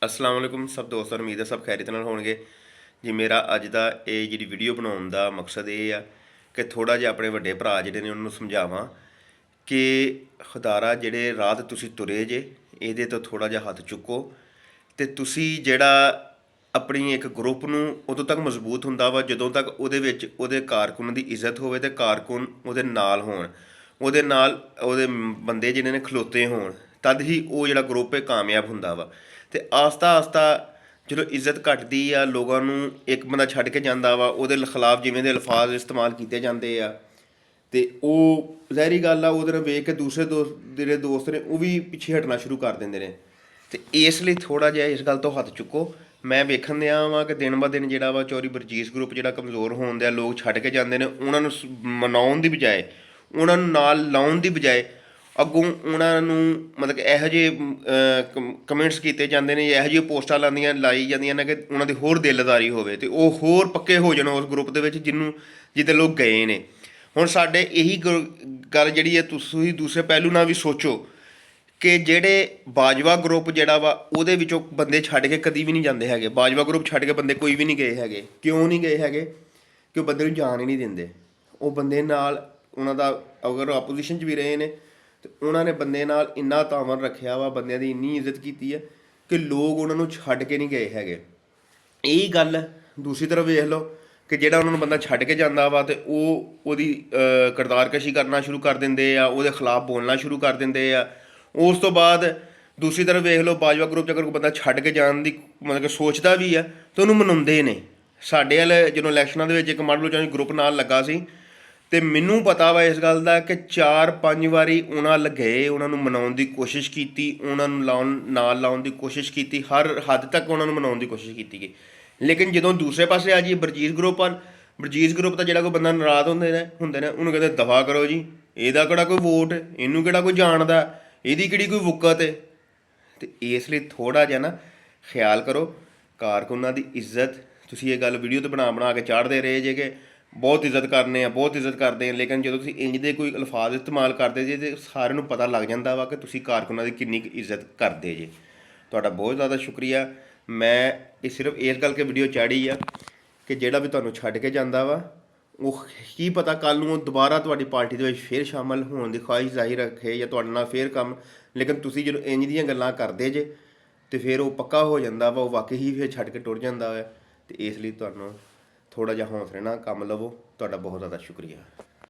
अस्सलाम वालेकुम सब दोस्तों उम्मीद है सब खैरियत नाल होणगे जी। मेरा अज दा ਇਹ ਜਿਹੜੀ ਵੀਡੀਓ ਬਣਾਉਣ ਦਾ ਮਕਸਦ ਇਹ ਆ ਕਿ ਥੋੜਾ ਜਿਹਾ ਆਪਣੇ ਵੱਡੇ ਭਰਾ ਜਿਹੜੇ ਨੇ ਉਹਨਾਂ ਨੂੰ ਸਮਝਾਵਾਂ ਕਿ ਖੁਦਾਰਾ ਜਿਹੜੇ ਰਾਹ 'ਤੇ ਤੁਸੀਂ ਤੁਰੇ ਜੇ ਇਹਦੇ ਤੋਂ ਥੋੜਾ ਜਿਹਾ ਹੱਥ ਚੁੱਕੋ ਤੇ ਤੁਸੀਂ ਜਿਹੜਾ ਆਪਣੀ ਇੱਕ ਗਰੁੱਪ ਨੂੰ ਉਦੋਂ ਤੱਕ ਮਜ਼ਬੂਤ ਹੁੰਦਾ ਵਾ ਜਦੋਂ ਤੱਕ ਉਹਦੇ ਵਿੱਚ ਉਹਦੇ ਕਾਰਕੁਨ ਦੀ ਇੱਜ਼ਤ ਹੋਵੇ ਤੇ ਕਾਰਕੁਨ ਉਹਦੇ ਨਾਲ ਹੋਣ, ਉਹਦੇ ਨਾਲ ਉਹਦੇ ਬੰਦੇ ਜਿਹੜੇ ਨੇ ਖਲੋਤੇ ਹੋਣ, ਤਦ ਹੀ ਉਹ ਜਿਹੜਾ ਗਰੁੱਪ ਹੈ ਕਾਮਯਾਬ ਹੁੰਦਾ ਵਾ। ਤੇ ਆਸਤਾ ਆਸਤਾ ਜਦੋਂ ਇੱਜ਼ਤ ਘਟਦੀ ਆ, ਲੋਕਾਂ ਨੂੰ ਇੱਕ ਬੰਦਾ ਛੱਡ ਕੇ ਜਾਂਦਾ ਵਾ, ਉਹਦੇ ਖਿਲਾਫ ਜਿਵੇਂ ਦੇ ਅਲਫਾਜ਼ ਇਸਤੇਮਾਲ ਕੀਤੇ ਜਾਂਦੇ ਆ ਤੇ ਉਹ ਜ਼ਾਹਿਰੀ ਗੱਲ ਆ ਉਹਦੇ ਨਾਲ ਵੇਖ ਕੇ ਦੂਸਰੇ ਜਿਹੜੇ ਦੋਸਤ ਨੇ ਉਹ ਵੀ ਪਿੱਛੇ ਹਟਣਾ ਸ਼ੁਰੂ ਕਰ ਦਿੰਦੇ ਨੇ। ਤੇ ਇਸ ਲਈ ਥੋੜਾ ਜਿਹਾ ਇਸ ਗੱਲ ਤੋਂ ਹੱਥ ਚੁੱਕੋ। ਮੈਂ ਵੇਖਣ ਦਿਆ ਵਾਂ ਕਿ ਦਿਨ ਬ ਦਿਨ ਜਿਹੜਾ ਵਾ ਚੌਰੀ ਬਰਜੀਸ ਗਰੁੱਪ ਜਿਹੜਾ ਕਮਜ਼ੋਰ ਹੋਣ ਦਿਆ, ਲੋਕ ਛੱਡ ਕੇ ਜਾਂਦੇ ਨੇ। ਉਹਨਾਂ ਨੂੰ ਮਨਾਉਣ ਦੀ ਬਜਾਏ, ਉਹਨਾਂ ਨੂੰ ਨਾਲ ਲਾਉਣ ਦੀ ਬਜਾਏ ਅੱਗੋਂ ਉਹਨਾਂ ਨੂੰ ਮਤਲਬ ਕਿ ਇਹੋ ਜਿਹੇ ਕਮੈਂਟਸ ਕੀਤੇ ਜਾਂਦੇ ਨੇ, ਇਹੋ ਜਿਹੀਆਂ ਪੋਸਟਾਂ ਲਾਈ ਜਾਂਦੀਆਂ ਨੇ ਕਿ ਉਹਨਾਂ ਦੀ ਹੋਰ ਦਿਲਦਾਰੀ ਹੋਵੇ ਤੇ ਉਹ ਹੋਰ ਪੱਕੇ ਹੋ ਜਾਣ ਉਸ ਗਰੁੱਪ ਦੇ ਵਿੱਚ ਜਿਹਦੇ ਲੋਕ ਗਏ ਨੇ। ਹੁਣ ਸਾਡੇ ਇਹੀ ਗੱਲ ਜਿਹੜੀ ਹੈ, ਤੁਸੀਂ ਦੂਸਰੇ ਪਹਿਲੂ ਨਾਲ ਵੀ ਸੋਚੋ ਕਿ ਜਿਹੜੇ ਬਾਜਵਾ ਗਰੁੱਪ ਜਿਹੜਾ ਵਾ ਉਹਦੇ ਵਿੱਚੋਂ ਬੰਦੇ ਛੱਡ ਕੇ ਕਦੀ ਵੀ ਨਹੀਂ ਜਾਂਦੇ ਹੈਗੇ। ਬਾਜਵਾ ਗਰੁੱਪ ਛੱਡ ਕੇ ਬੰਦੇ ਕੋਈ ਵੀ ਨਹੀਂ ਗਏ ਹੈਗੇ। ਕਿਉਂ ਨਹੀਂ ਗਏ ਹੈਗੇ? ਕਿ ਉਹ ਬੰਦੇ ਨੂੰ ਜਾਣ ਹੀ ਨਹੀਂ ਦਿੰਦੇ। ਉਹ ਬੰਦੇ ਨਾਲ ਉਹਨਾਂ ਦਾ ਅਗਰ ਆਪੋਜੀਸ਼ਨ 'ਚ ਵੀ ਰਹੇ ਨੇ ਤੇ ਉਹਨਾਂ ਨੇ ਬੰਦੇ ਨਾਲ ਇੰਨਾ ਤਾਵਨ ਰੱਖਿਆ ਵਾ, ਬੰਦਿਆਂ ਦੀ ਇੰਨੀ ਇੱਜ਼ਤ ਕੀਤੀ ਹੈ ਕਿ ਲੋਕ ਉਹਨਾਂ ਨੂੰ ਛੱਡ ਕੇ ਨਹੀਂ ਗਏ ਹੈਗੇ। ਇਹੀ ਗੱਲ ਦੂਸਰੀ ਤਰਫ ਵੇਖ ਲਓ ਕਿ ਜਿਹੜਾ ਉਹਨਾਂ ਨੂੰ ਬੰਦਾ ਛੱਡ ਕੇ ਜਾਂਦਾ ਵਾ ਤੇ ਉਹਦੀ ਕਿਰਦਾਰਕਸ਼ੀ ਕਰਨਾ ਸ਼ੁਰੂ ਕਰ ਦਿੰਦੇ ਆ, ਉਹਦੇ ਖਿਲਾਫ ਬੋਲਣਾ ਸ਼ੁਰੂ ਕਰ ਦਿੰਦੇ ਆ। ਉਸ ਤੋਂ ਬਾਅਦ ਦੂਸਰੀ ਤਰਫ ਵੇਖ ਲਓ, ਬਾਜਵਾ ਗਰੁੱਪ 'ਚ ਅਗਰ ਕੋਈ ਬੰਦਾ ਛੱਡ ਕੇ ਜਾਣ ਦੀ ਮਤਲਬ ਕਿ ਸੋਚਦਾ ਵੀ ਆ ਤਾਂ ਉਹਨੂੰ ਮਨਾਉਂਦੇ ਨੇ। ਸਾਡੇ ਵੱਲ ਜਦੋਂ ਇਲੈਕਸ਼ਨਾਂ ਦੇ ਵਿੱਚ ਇੱਕ ਮਾਡਲ ਚਾਂਸ ਗਰੁੱਪ ਨਾਲ ਲੱਗਾ ਸੀ ਤੇ ਮੈਨੂੰ ਪਤਾ ਵਾ ਇਸ ਗੱਲ ਦਾ ਕਿ 4-5 ਵਾਰੀ ਉਹਨਾਂ ਗਏ, ਉਹਨਾਂ ਨੂੰ ਮਨਾਉਣ ਦੀ ਕੋਸ਼ਿਸ਼ ਕੀਤੀ, ਉਹਨਾਂ ਨੂੰ ਨਾਲ ਲਾਉਣ ਦੀ ਕੋਸ਼ਿਸ਼ ਕੀਤੀ, ਹਰ ਹੱਦ ਤੱਕ ਉਹਨਾਂ ਨੂੰ ਮਨਾਉਣ ਦੀ ਕੋਸ਼ਿਸ਼ ਕੀਤੀ ਗਈ। ਲੇਕਿਨ ਜਦੋਂ ਦੂਸਰੇ ਪਾਸੇ ਆ ਜੀ ਬਰਜੀਸ ਗਰੁੱਪ ਵੱਲ, ਬਰਜੀਸ ਗਰੁੱਪ ਦਾ ਜਿਹੜਾ ਕੋਈ ਬੰਦਾ ਨਾਰਾਜ਼ ਹੁੰਦੇ ਨੇ ਉਹਨੂੰ ਕਹਿੰਦੇ ਦਫਾ ਕਰੋ ਜੀ, ਇਹਦਾ ਕਿਹੜਾ ਕੋਈ ਵੋਟ, ਇਹਨੂੰ ਕਿਹੜਾ ਕੋਈ ਜਾਣਦਾ, ਇਹਦੀ ਕਿਹੜੀ ਕੋਈ ਵੁੱਕਤ ਹੈ। ਤੇ ਇਸ ਲਈ ਥੋੜ੍ਹਾ ਜਿਹਾ ਨਾ ਖਿਆਲ ਕਰੋ ਕਾਰਕੁਨਾਂ ਦੀ ਇੱਜ਼ਤ। ਤੁਸੀਂ ਇਹ ਗੱਲ ਵੀਡੀਓ 'ਤੇ ਬਣਾ ਕੇ ਚਾੜ੍ਹਦੇ ਰਹੇ ਜੇ ਕਿ ਬਹੁਤ ਇੱਜ਼ਤ ਕਰਨੇ ਆ, ਬਹੁਤ ਇੱਜ਼ਤ ਕਰਦੇ ਆ, ਲੇਕਿਨ ਜਦੋਂ ਤੁਸੀਂ ਇੰਜ ਦੇ ਕੋਈ ਅਲਫਾਜ਼ ਇਸਤੇਮਾਲ ਕਰਦੇ ਜੇ ਤਾਂ ਸਾਰਿਆਂ ਨੂੰ ਪਤਾ ਲੱਗ ਜਾਂਦਾ ਵਾ ਕਿ ਤੁਸੀਂ ਕਾਰਕੁਨਾਂ ਦੀ ਕਿੰਨੀ ਕੁ ਇੱਜ਼ਤ ਕਰਦੇ ਜੇ। ਤੁਹਾਡਾ ਬਹੁਤ ਜ਼ਿਆਦਾ ਸ਼ੁਕਰੀਆ। ਮੈਂ ਇਹ ਸਿਰਫ ਇਸ ਗੱਲ ਕੇ ਵੀਡੀਓ ਚਾੜੀ ਆ ਕਿ ਜਿਹੜਾ ਵੀ ਤੁਹਾਨੂੰ ਛੱਡ ਕੇ ਜਾਂਦਾ ਵਾ ਉਹ ਕੀ ਪਤਾ ਕੱਲ੍ਹ ਨੂੰ ਉਹ ਦੁਬਾਰਾ ਤੁਹਾਡੀ ਪਾਰਟੀ ਦੇ ਵਿੱਚ ਫਿਰ ਸ਼ਾਮਲ ਹੋਣ ਦੀ ਖੁਆਇਸ਼ ਜ਼ਾਹਿਰ ਰੱਖੇ ਜਾਂ ਤੁਹਾਡੇ ਨਾਲ ਫਿਰ ਕੰਮ, ਲੇਕਿਨ ਤੁਸੀਂ ਜਦੋਂ ਇੰਜ ਦੀਆਂ ਗੱਲਾਂ ਕਰਦੇ ਜੇ ਤਾਂ ਫਿਰ ਉਹ ਪੱਕਾ ਹੋ ਜਾਂਦਾ ਵਾ, ਉਹ ਵਾਕਈ ਹੀ ਫਿਰ ਛੱਡ ਕੇ ਟੁਰ ਜਾਂਦਾ ਹੈ। ਅਤੇ ਇਸ ਲਈ ਤੁਹਾਨੂੰ ਥੋੜ੍ਹਾ ਜਿਹਾ ਹੌਸਲੇ ਨਾਲ ਕੰਮ ਲਵੋ। ਤੁਹਾਡਾ ਬਹੁਤ ਜ਼ਿਆਦਾ ਸ਼ੁਕਰੀਆ।